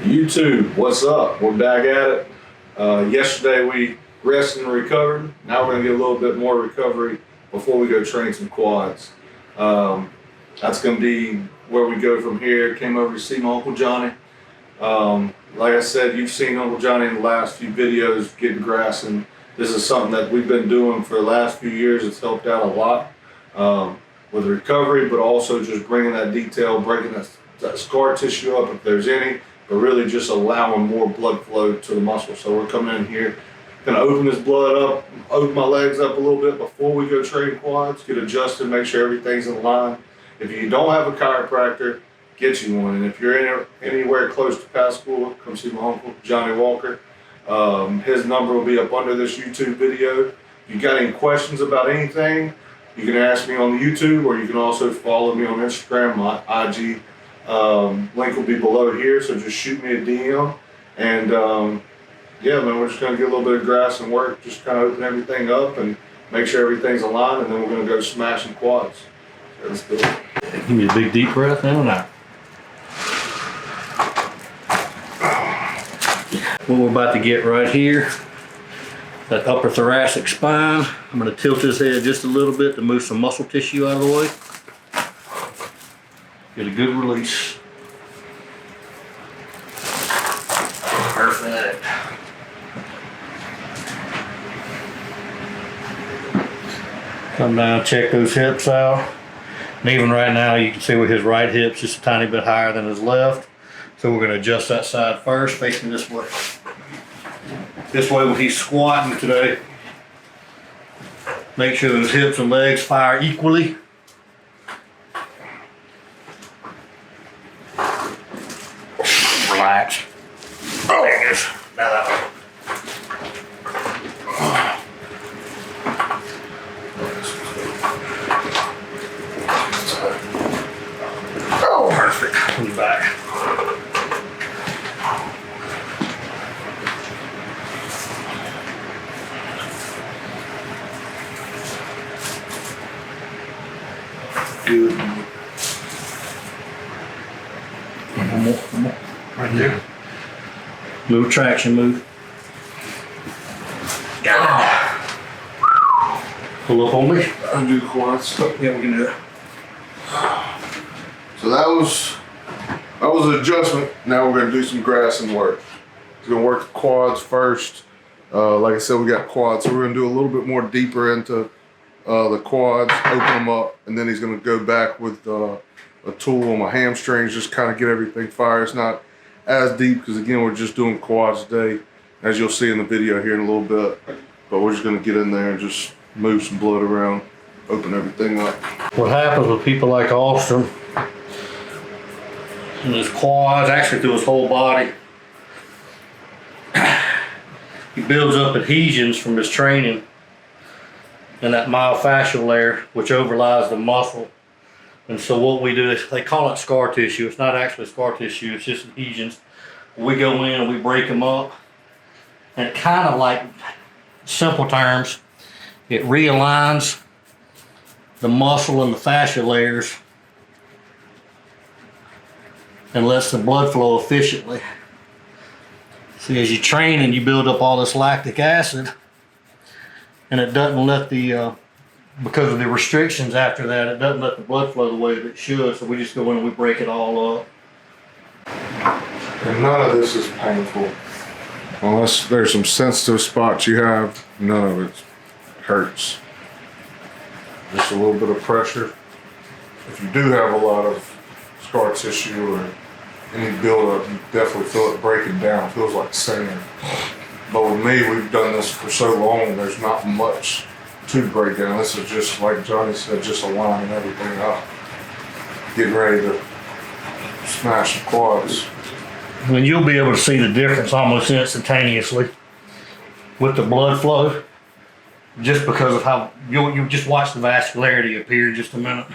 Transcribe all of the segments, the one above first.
YouTube, what's up? We're back at it. Yesterday we rested and recovered. Now we're gonna get a little bit more recovery before we go train some quads. That's gonna be where we go from here. Came over to see my Uncle Johnny. Like I said, you've seen Uncle Johnny in the last few videos getting grass, and this is something that we've been doing for the last few years. It's helped out a lot with recovery, but also just bringing that detail, breaking that scar tissue up if there's any, but really just allowing more blood flow to the muscle. So we're coming in here, gonna open this blood up, open my legs up a little bit before we go train quads, get adjusted, make sure everything's in line. If you don't have a chiropractor, get you one. And if you're anywhere close to Pascagoula, come see my uncle, Johnny Walker. His number will be up under this YouTube video. If you got any questions about anything, you can ask me on the YouTube, or you can also follow me on Instagram. My IG link will be below here, so just shoot me a DM. And yeah, man, we're just gonna get a little bit of grass and work, just kind of open everything up and make sure everything's aligned, and then we're gonna go smash some quads. So let's do it. Give me a big deep breath in and out. What we're about to get right here, that upper thoracic spine. I'm going to tilt this head just a little bit to move some muscle tissue out of the way. Get a good release. Perfect. Come down, check those hips out. And even right now, you can see with his right hip's just a tiny bit higher than his left. So we're going to adjust that side first, facing this way. This way when he's squatting today, make sure those hips and legs fire equally. Relax. Oh, there it is. Now that way. Oh, perfect. He's back. Good. One more, right there. Move, traction, move. Got it. Pull up on me. I'll do quads. Yeah, we can do it. So that was an adjustment. Now we're gonna do some grass and work. We're gonna work the quads first. Like I said, we got quads, so we're gonna do a little bit more deeper into the quads, open them up, and then he's gonna go back with a tool on my hamstrings, just kind of get everything fired. It's not as deep because again, we're just doing quads today, as you'll see in the video here in a little bit. But we're just gonna get in there and just move some blood around, open everything up. What happens with people like Austin, in his quads, actually through his whole body, he builds up adhesions from his training and that myofascial layer, which overlies the muscle. And so what we do is, they call it scar tissue. It's not actually scar tissue, it's just adhesions. We go in and we break them up, and it kind of, like, simple terms, it realigns the muscle and the fascia layers and lets the blood flow efficiently. See, as you train and you build up all this lactic acid, and it doesn't let the, because of the restrictions after that, it doesn't let the blood flow the way that it should, so we just go in and we break it all up. And none of this is painful. Unless there's some sensitive spots you have, none of it hurts. Just a little bit of pressure. If you do have a lot of scar tissue or any buildup, you definitely feel it breaking down. It feels like sand. But with me, we've done this for so long, there's not much to break down. This is just, like Johnny said, just aligning everything up. Getting ready to smash the quads. And you'll be able to see the difference almost instantaneously with the blood flow, just because of how, you just watch the vascularity appear in just a minute.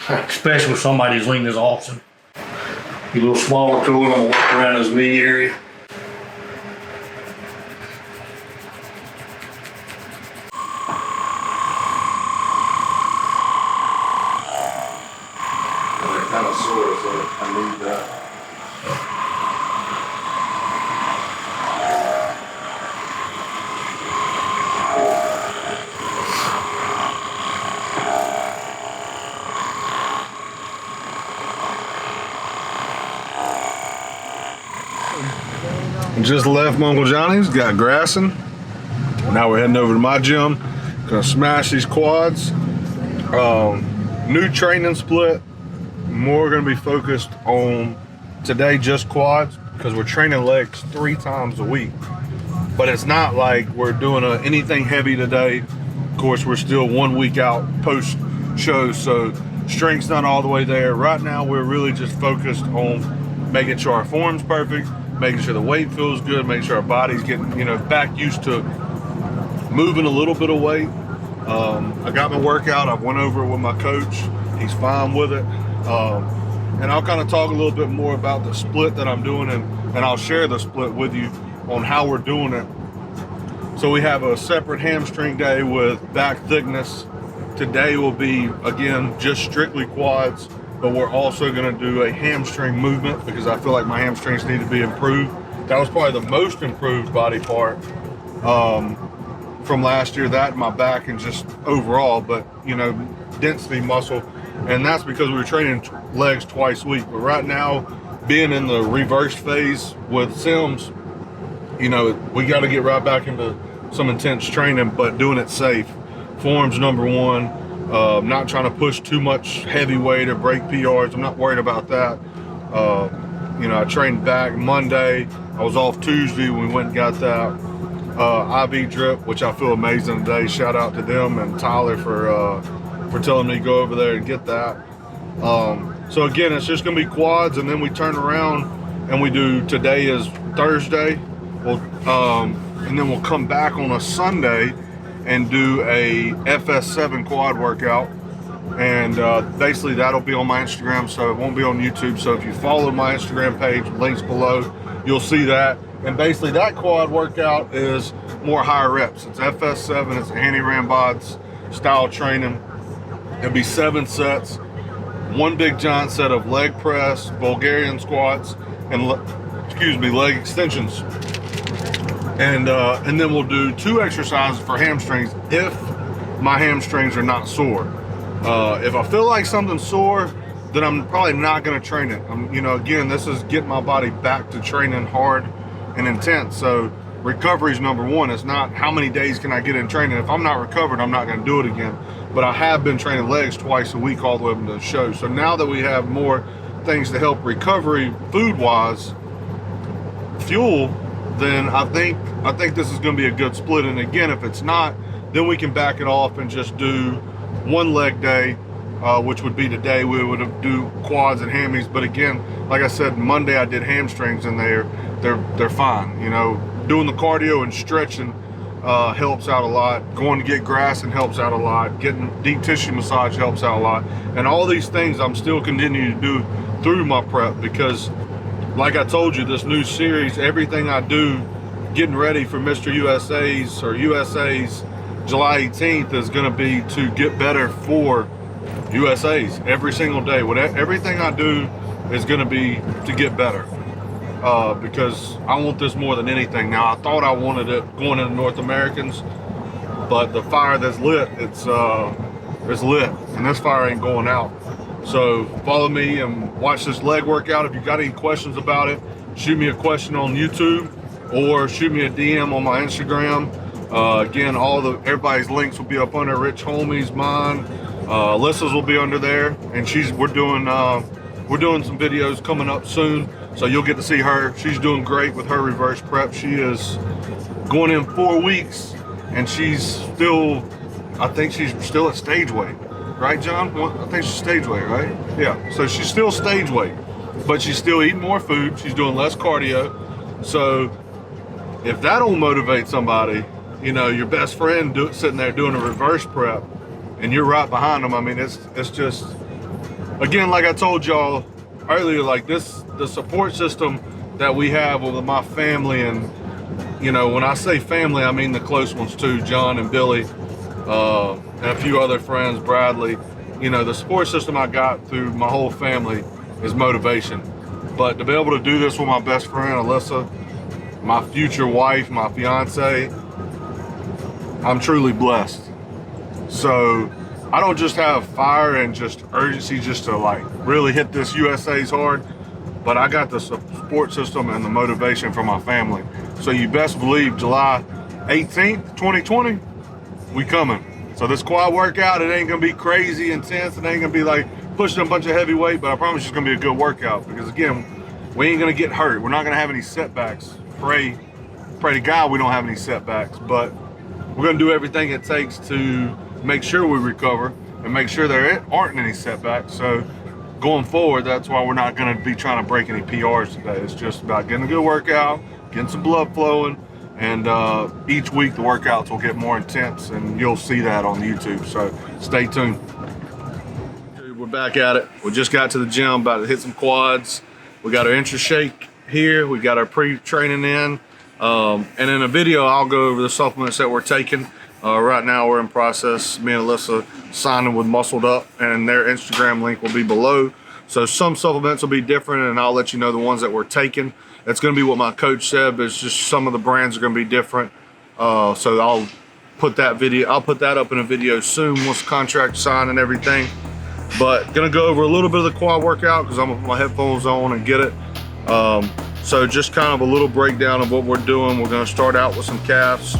Especially with somebody as lean as Austin. A little smaller tool, I'm gonna work around his knee area. kind of sore, so I need that. Just left my Uncle Johnny's, got grassing. Now we're heading over to my gym. Gonna smash these quads. New training split. More gonna be focused on today just quads because we're training legs 3 times a week. But it's not like we're doing anything heavy today. Of course, we're still 1 week out post show, so strength's not all the way there. Right now, we're really just focused on making sure our form's perfect, making sure the weight feels good, making sure our body's getting, back used to moving a little bit of weight. I got my workout. I went over it with my coach. He's fine with it. And I'll kind of talk a little bit more about the split that I'm doing, and I'll share the split with you on how we're doing it. So we have a separate hamstring day with back thickness. Today will be, again, just strictly quads, but we're also going to do a hamstring movement because I feel like my hamstrings need to be improved. That was probably the most improved body part from last year, that and my back and just overall, but density muscle. And that's because we were training legs twice a week. But right now, being in the reverse phase with Sims, we got to get right back into some intense training, but doing it safe. Form's number one. Not trying to push too much heavy weight or break PRs. I'm not worried about that. I trained back Monday. I was off Tuesday. We went and got that IV drip, which I feel amazing today. Shout out to them and Tyler for telling me to go over there and get that. So again, it's just going to be quads, and then we turn around and we do, today is Thursday. And then we'll come back on a Sunday and do a FS7 quad workout. And basically that'll be on my Instagram, so it won't be on YouTube. So if you follow my Instagram page, links below, you'll see that. And basically that quad workout is more higher reps. It's FS7, it's a Handy Rambods style training. It'll be 7 sets, 1 big giant set of leg press, Bulgarian squats, and leg extensions. And then we'll do 2 exercises for hamstrings if my hamstrings are not sore. If I feel like something's sore, then I'm probably not going to train it. Again, this is getting my body back to training hard and intense. So recovery is number one. It's not how many days can I get in training. If I'm not recovered, I'm not going to do it again. But I have been training legs twice a week all the way up to the show. So now that we have more things to help recovery food-wise, fuel, then I think this is going to be a good split. And again, if it's not, then we can back it off and just do 1 leg day, which would be today. We would do quads and hammies. But again, like I said, Monday I did hamstrings and they're fine. Doing the cardio and stretching helps out a lot. Going to get grassing helps out a lot. Getting deep tissue massage helps out a lot. And all these things I'm still continuing to do through my prep because, like I told you, this new series, everything I do getting ready for Mr. USA's July 18th is going to be to get better for USA's every single day. Everything I do is going to be to get better because I want this more than anything. Now, I thought I wanted it going into North Americans, but the fire that's lit, it's lit, and this fire ain't going out. So follow me and watch this leg workout. If you got any questions about it, shoot me a question on YouTube or shoot me a DM on my Instagram. Again, everybody's links will be up under. Rich Holmes, mine, Alyssa's will be under there, and we're doing some videos coming up soon, so you'll get to see her. She's doing great with her reverse prep. She is going in 4 weeks, and I think she's still at stage weight. Right, John? I think she's stage weight, right? Yeah, so she's still stage weight, but she's still eating more food. She's doing less cardio. So if that'll motivate somebody, your best friend sitting there doing a reverse prep and you're right behind them. I mean, it's just, again, like I told y'all earlier, like the support system that we have with my family, and when I say family, I mean the close ones too, John and Billy, and a few other friends, Bradley. The support system I got through my whole family is motivation. But to be able to do this with my best friend, Alyssa, my future wife, my fiance, I'm truly blessed. So I don't just have fire and just urgency just to like really hit this USA's hard. but I got the support system and the motivation from my family. So you best believe July 18th, 2020, we coming. So this quad workout, it ain't gonna be crazy intense. It ain't gonna be like pushing a bunch of heavy weight, but I promise it's gonna be a good workout because again, we ain't gonna get hurt. We're not gonna have any setbacks. Pray to God we don't have any setbacks, but we're gonna do everything it takes to make sure we recover and make sure there aren't any setbacks. So going forward, that's why we're not gonna be trying to break any PRs today. It's just about getting a good workout, getting some blood flowing, and each week the workouts will get more intense and you'll see that on YouTube, so stay tuned. We're back at it. We just got to the gym, about to hit some quads. We got our interest shake here. We got our pre-training in. And in a video, I'll go over the supplements that we're taking. Right now we're in process, me and Alyssa signing with Muscled Up, and their Instagram link will be below. So some supplements will be different, and I'll let you know the ones that we're taking. It's going to be what my coach said, but it's just some of the brands are going to be different. So I'll put that up in a video soon once the contract signed and everything. But gonna go over a little bit of the quad workout because I'm gonna put my headphones on and get it. So just kind of a little breakdown of what we're doing. We're gonna start out with some calves.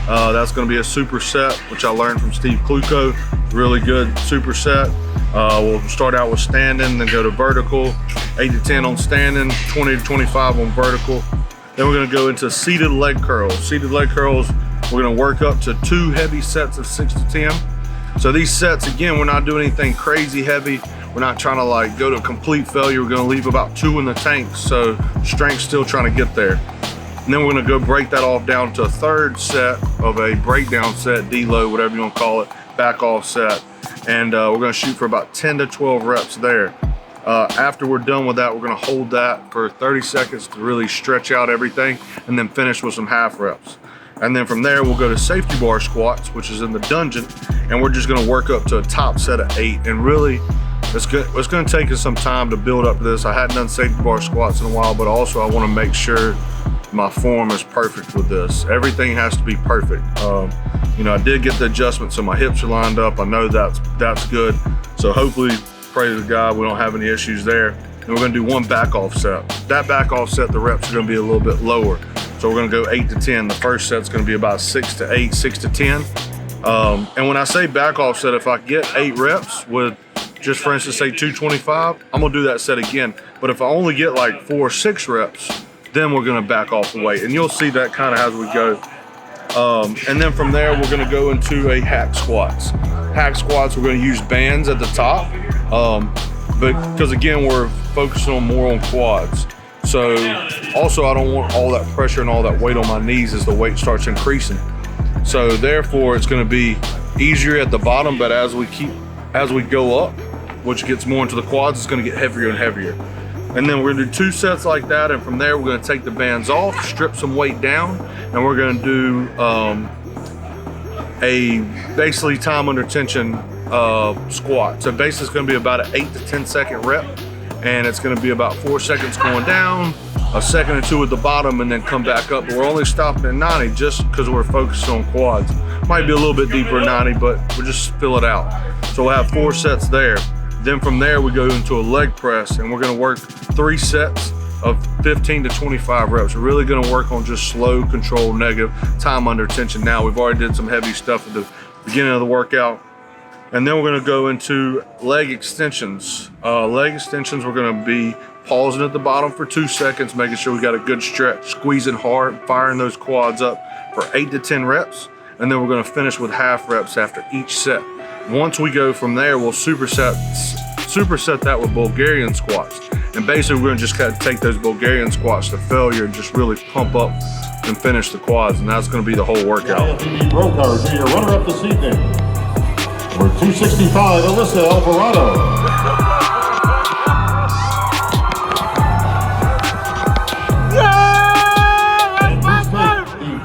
That's gonna be a superset, which I learned from Steve Kluko. Really good superset. We'll start out with standing, then go to vertical, 8 to 10 on standing, 20 to 25 on vertical. Then we're gonna go into seated leg curls. Seated leg curls, we're gonna work up to 2 heavy sets of 6 to 10. So these sets, again, we're not doing anything crazy heavy. We're not trying to like go to complete failure. We're gonna leave about 2 in the tank, so strength's still trying to get there. And then we're gonna go break that off down to a 3rd set of a breakdown set, deload, whatever you wanna call it, back off set. And we're gonna shoot for about 10 to 12 reps there. After we're done with that, we're gonna hold that for 30 seconds to really stretch out everything, and then finish with some half reps. And then from there, we'll go to safety bar squats, which is in the dungeon, and we're just gonna work up to a top set of 8. And really, it's gonna take us some time to build up to this. I hadn't done safety bar squats in a while, but also I wanna make sure my form is perfect with this. Everything has to be perfect. You know, I did get the adjustment, so my hips are lined up. I know that's good. So hopefully, pray to God, we don't have any issues there. And we're gonna do 1 back off set. That back off set, the reps are gonna be a little bit lower. So we're gonna go 8 to 10. The first set's gonna be about 6 to 8, 6 to 10. And when I say back off set, if I get 8 reps with just for instance, say 225, I'm gonna do that set again. But if I only get like 4 or 6 reps, then we're gonna back off the weight. And you'll see that kind of as we go. And then from there, we're gonna go into a hack squats. Hack squats, we're gonna use bands at the top. But because again, we're focusing more on quads. So also I don't want all that pressure and all that weight on my knees as the weight starts increasing. So therefore it's gonna be easier at the bottom, but as we go up, which gets more into the quads, it's gonna get heavier and heavier. And then we're gonna do 2 sets like that, and from there we're gonna take the bands off, strip some weight down, and we're gonna do a basically time under tension squat. So basically it's gonna be about an 8 to 10 second rep, and it's gonna be about 4 seconds going down, a second or 2 at the bottom, and then come back up. But we're only stopping at 90 just because we're focused on quads. Might be a little bit deeper at 90, but we'll just fill it out. So we'll have 4 sets there. Then from there, we go into a leg press, and we're gonna work 3 sets of 15 to 25 reps. We're really gonna work on just slow, controlled, negative, time under tension. Now, we've already did some heavy stuff at the beginning of the workout. And then we're gonna go into leg extensions. Leg extensions, we're gonna be pausing at the bottom for 2 seconds, making sure we got a good stretch, squeezing hard, firing those quads up for 8 to 10 reps. And then we're gonna finish with half reps after each set. Once we go from there, we'll superset that with Bulgarian squats. And basically we're gonna just kind of take those Bulgarian squats to failure and just really pump up and finish the quads. And that's gonna be the whole workout. Pro card for your runner-up this evening. Number 265, Alyssa Alvarado.